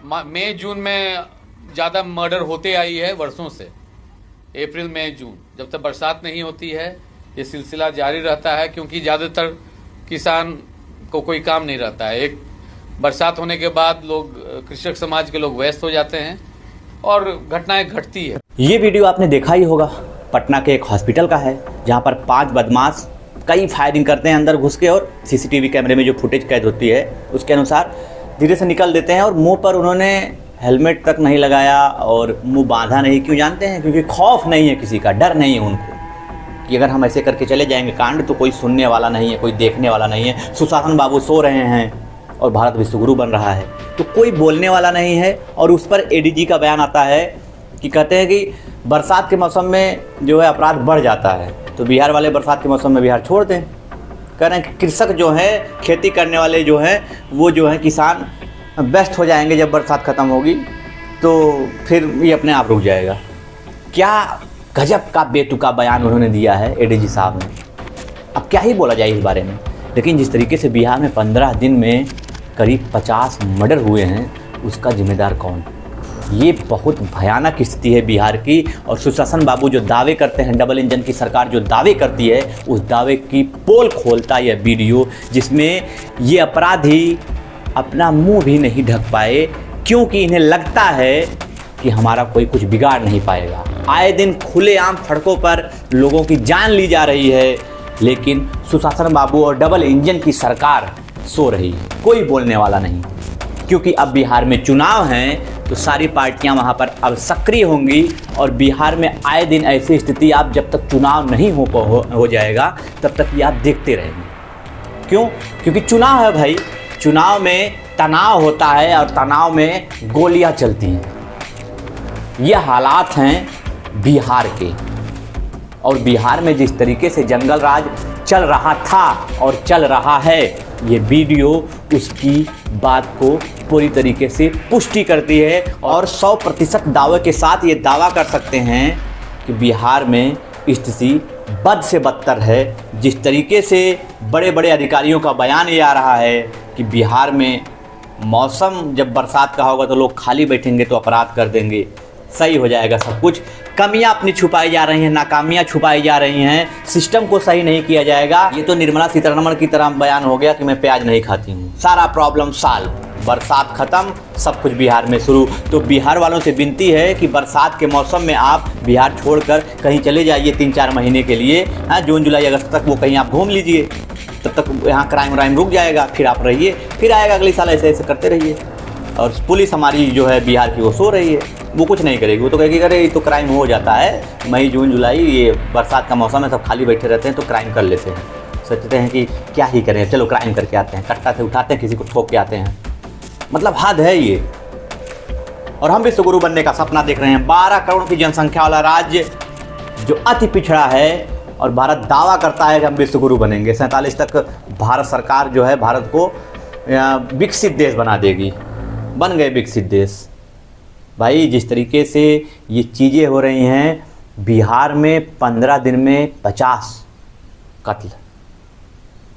मई जून में ज़्यादा मर्डर होते आई है वर्षों से। अप्रैल मई जून जब तक बरसात नहीं होती है ये सिलसिला जारी रहता है, क्योंकि ज़्यादातर किसान को कोई काम नहीं रहता है। एक बरसात होने के बाद लोग, कृषक समाज के लोग व्यस्त हो जाते हैं और घटनाएं घटती है। ये वीडियो आपने देखा ही होगा, पटना के एक हॉस्पिटल का है जहाँ पर 5 बदमाश कई फायरिंग करते हैं अंदर घुस के, और सीसीटीवी कैमरे में जो फुटेज कैद होती है उसके अनुसार धीरे से निकल देते हैं। और मुंह पर उन्होंने हेलमेट तक नहीं लगाया और मुंह बांधा नहीं। क्यों जानते हैं? क्योंकि खौफ नहीं है, किसी का डर नहीं है उनको कि अगर हम ऐसे करके चले जाएंगे कांड तो कोई सुनने वाला नहीं है, कोई देखने वाला नहीं है। सुशासन बाबू सो रहे हैं और भारत विश्वगुरु बन रहा है तो कोई बोलने वाला नहीं है। और उस पर एडीजी का बयान आता है कि कहते हैं कि बरसात के मौसम में जो है अपराध बढ़ जाता है, तो बिहार वाले बरसात के मौसम में बिहार छोड़ दें। कह रहे हैं कि कृषक जो है, खेती करने वाले जो हैं, वो जो है किसान व्यस्त हो जाएंगे जब बरसात ख़त्म होगी तो फिर ये अपने आप रुक जाएगा। क्या गजब का बेतुका बयान उन्होंने दिया है एडीजी साहब ने। अब क्या ही बोला जाए इस बारे में। लेकिन जिस तरीके से बिहार में 15 दिन में करीब 50 मर्डर हुए हैं, उसका जिम्मेदार कौन? ये बहुत भयानक स्थिति है बिहार की। और सुशासन बाबू जो दावे करते हैं, डबल इंजन की सरकार जो दावे करती है, उस दावे की पोल खोलता यह वीडियो, जिसमें ये अपराधी अपना मुंह भी नहीं ढक पाए, क्योंकि इन्हें लगता है कि हमारा कोई कुछ बिगाड़ नहीं पाएगा। आए दिन खुलेआम सड़कों पर लोगों की जान ली जा रही है, लेकिन सुशासन बाबू और डबल इंजन की सरकार सो रही है, कोई बोलने वाला नहीं। क्योंकि अब बिहार में चुनाव हैं तो सारी पार्टियां वहां पर अब सक्रिय होंगी। और बिहार में आए दिन ऐसी स्थिति, आप जब तक चुनाव नहीं हो जाएगा तब तक ये आप देखते रहेंगे। क्यों? क्योंकि चुनाव है भाई, चुनाव में तनाव होता है और तनाव में गोलियां चलती हैं। ये हालात हैं बिहार के। और बिहार में जिस तरीके से जंगल राज चल रहा था और चल रहा है, ये वीडियो उसकी बात को पूरी तरीके से पुष्टि करती है। और 100% दावे के साथ ये दावा कर सकते हैं कि बिहार में स्थिति बद से बदतर है। जिस तरीके से बड़े बड़े अधिकारियों का बयान ये आ रहा है कि बिहार में मौसम जब बरसात का होगा तो लोग खाली बैठेंगे तो अपराध कर देंगे, सही हो जाएगा सब कुछ। कमियां अपनी छुपाई जा रही हैं, नाकामियां छुपाई जा रही हैं, सिस्टम को सही नहीं किया जाएगा। ये तो निर्मला सीतारमण की तरह बयान हो गया कि मैं प्याज नहीं खाती हूँ, सारा प्रॉब्लम सॉल्व, बरसात खत्म, सब कुछ बिहार में शुरू। तो बिहार वालों से विनती है कि बरसात के मौसम में आप बिहार छोड़कर कहीं चले जाइए 3-4 महीने के लिए। जून जुलाई अगस्त तक वो कहीं आप घूम लीजिए, तब तक यहाँ क्राइम व्राइम रुक जाएगा, फिर आप रहिए, फिर आएगा अगले साल, ऐसे ऐसे करते रहिए। और पुलिस हमारी जो है बिहार की वो सो रही है, वो कुछ नहीं करेगी। वो तो कहेगी अरे ये तो क्राइम हो जाता है, मई जून जुलाई ये बरसात का मौसम है, सब खाली बैठे रहते हैं तो क्राइम कर लेते हैं। सोचते हैं कि क्या ही करें, चलो क्राइम करके आते हैं, कट्टा से उठाते हैं, किसी को ठोक के आते हैं। मतलब हद है ये। और हम विश्वगुरु बनने का सपना देख रहे हैं। 12 करोड़ की जनसंख्या वाला राज्य जो अति पिछड़ा है, और भारत दावा करता है कि हम विश्वगुरु बनेंगे। 47 तक भारत सरकार जो है भारत को विकसित देश बना देगी। बन गए विकसित देश। भाई जिस तरीके से ये चीज़ें हो रही हैं, बिहार में 15 दिन में 50 कत्ल,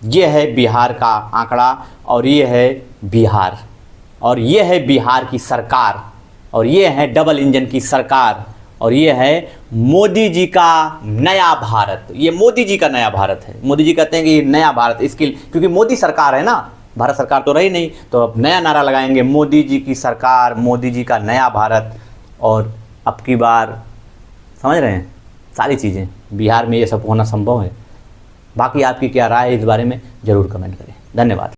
ये है बिहार का आंकड़ा। और ये है बिहार, और ये है बिहार की सरकार, और ये है डबल इंजन की सरकार, और ये है मोदी जी का नया भारत। ये मोदी जी का नया भारत है। मोदी जी कहते हैं कि नया भारत, इसकी क्योंकि मोदी सरकार है ना, भारत सरकार तो रही नहीं, तो अब नया नारा लगाएंगे, मोदी जी की सरकार, मोदी जी का नया भारत। और अब की बार समझ रहे हैं सारी चीज़ें, बिहार में ये सब होना संभव है। बाकी आपकी क्या राय है इस बारे में ज़रूर कमेंट करें। धन्यवाद।